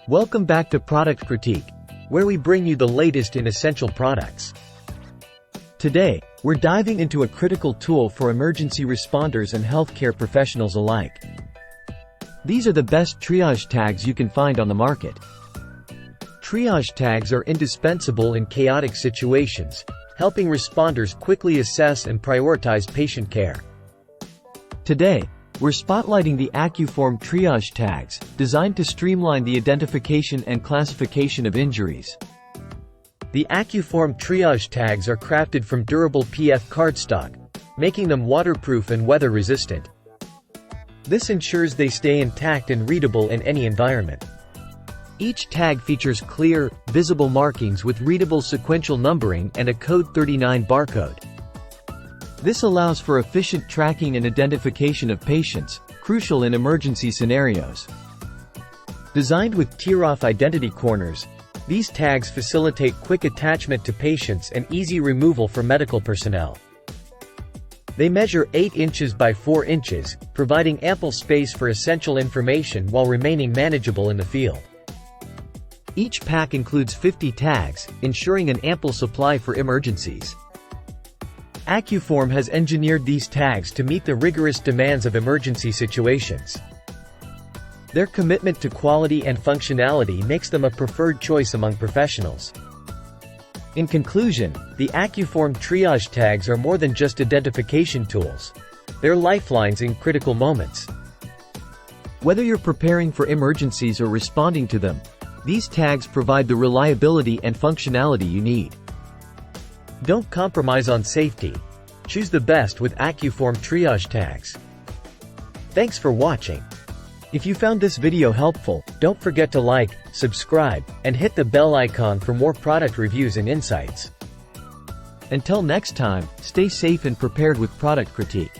Welcome back to Product Critique, where we bring you the latest in essential products. Today, we're diving into a critical tool for emergency responders and healthcare professionals alike. These are the best triage tags you can find on the market. Triage tags are indispensable in chaotic situations, helping responders quickly assess and prioritize patient care. Today, we're spotlighting the Accuform Triage Tags, designed to streamline the identification and classification of injuries. The Accuform Triage Tags are crafted from durable PF cardstock, making them waterproof and weather-resistant. This ensures they stay intact and readable in any environment. Each tag features clear, visible markings with readable sequential numbering and a code 39 barcode. This allows for efficient tracking and identification of patients, crucial in emergency scenarios. Designed with tear-off identity corners, these tags facilitate quick attachment to patients and easy removal for medical personnel. They measure 8 inches by 4 inches, providing ample space for essential information while remaining manageable in the field. Each pack includes 50 tags, ensuring an ample supply for emergencies. Accuform has engineered these tags to meet the rigorous demands of emergency situations. Their commitment to quality and functionality makes them a preferred choice among professionals. In conclusion, the Accuform Triage Tags are more than just identification tools. They're lifelines in critical moments. Whether you're preparing for emergencies or responding to them, these tags provide the reliability and functionality you need. Don't compromise on safety. Choose the best with Accuform Triage Tags. Thanks for watching. If you found this video helpful, don't forget to like, subscribe, and hit the bell icon for more product reviews and insights. Until next time, stay safe and prepared with Product Critique.